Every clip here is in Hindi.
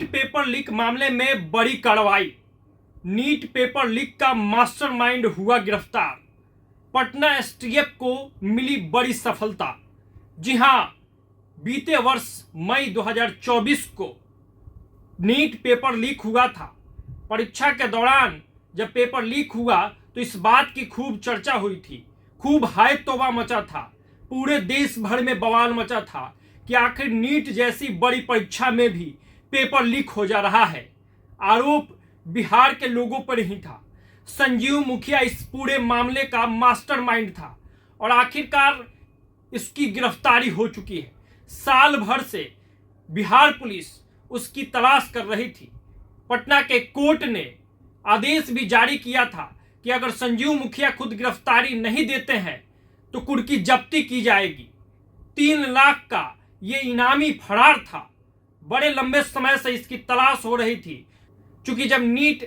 नीट पेपर लीक मामले में बड़ी कार्रवाई। नीट पेपर लीक का मास्टरमाइंड हुआ गिरफ्तार। पटना एसटीएफ को मिली बड़ी सफलता। जी हां, बीते वर्ष मई 2024 को नीट पेपर लीक हुआ था। परीक्षा के दौरान जब पेपर लीक हुआ तो इस बात की खूब चर्चा हुई थी, खूब हाय तौबा मचा था, पूरे देश भर में बवाल मचा था कि आखिर नीट जैसी बड़ी परीक्षा में भी पेपर लीक हो जा रहा है। आरोप बिहार के लोगों पर ही था। संजीव मुखिया इस पूरे मामले का मास्टरमाइंड था और आखिरकार इसकी गिरफ्तारी हो चुकी है। साल भर से बिहार पुलिस उसकी तलाश कर रही थी। पटना के कोर्ट ने आदेश भी जारी किया था कि अगर संजीव मुखिया खुद गिरफ्तारी नहीं देते हैं तो कुर्की जब्ती की जाएगी। 3 लाख का ये इनामी फरार था। बड़े लंबे समय से इसकी तलाश हो रही थी। चूंकि जब नीट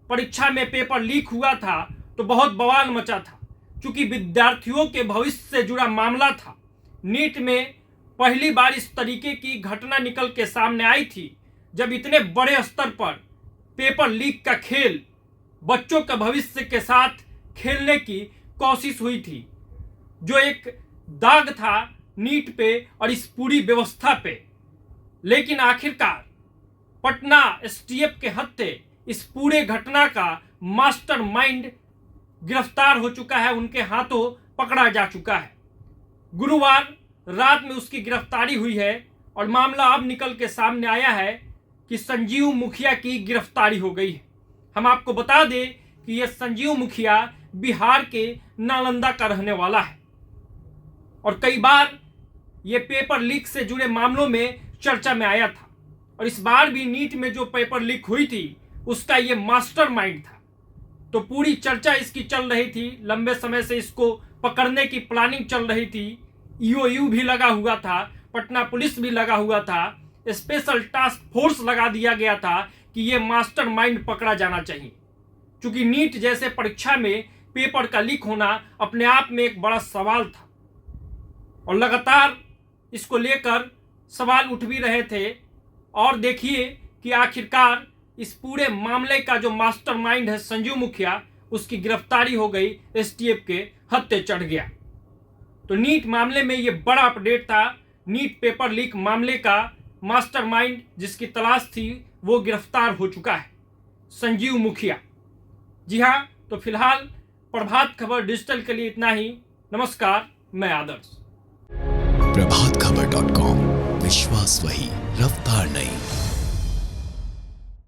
परीक्षा में पेपर लीक हुआ था तो बहुत बवाल मचा था, चूंकि विद्यार्थियों के भविष्य से जुड़ा मामला था। नीट में पहली बार इस तरीके की घटना निकल के सामने आई थी जब इतने बड़े स्तर पर पेपर लीक का खेल बच्चों के भविष्य के साथ खेलने की कोशिश हुई थी, जो एक दाग था नीट पे और इस पूरी व्यवस्था पे। लेकिन आखिरकार पटना एसटीएफ के हत्थे इस पूरे घटना का मास्टरमाइंड गिरफ्तार हो चुका है, उनके हाथों पकड़ा जा चुका है। गुरुवार रात में उसकी गिरफ्तारी हुई है और मामला अब निकल के सामने आया है कि संजीव मुखिया की गिरफ्तारी हो गई है। हम आपको बता दें कि यह संजीव मुखिया बिहार के नालंदा का रहने वाला है और कई बार यह पेपर लीक से जुड़े मामलों में चर्चा में आया था और इस बार भी नीट में जो पेपर लीक हुई थी उसका यह मास्टरमाइंड था। तो पूरी चर्चा इसकी चल रही थी, लंबे समय से इसको पकड़ने की प्लानिंग चल रही थी। ईओयू भी लगा हुआ था, पटना पुलिस भी लगा हुआ था, स्पेशल टास्क फोर्स लगा दिया गया था कि यह मास्टरमाइंड पकड़ा जाना चाहिए। क्योंकि नीट जैसे परीक्षा में पेपर का लीक होना अपने आप में एक बड़ा सवाल था और लगातार इसको लेकर सवाल उठ भी रहे थे। और देखिए कि आखिरकार इस पूरे मामले का जो मास्टरमाइंड है संजीव मुखिया, उसकी गिरफ्तारी हो गई, एसटीएफ के हत्थे चढ़ गया। तो नीट मामले में ये बड़ा अपडेट था। नीट पेपर लीक मामले का मास्टरमाइंड जिसकी तलाश थी वो गिरफ्तार हो चुका है, संजीव मुखिया। जी हाँ, तो फिलहाल प्रभात खबर डिजिटल के लिए इतना ही। नमस्कार, मैं आदर्श। प्रभातखबर.com, विश्वास वही, रफ्तार नहीं।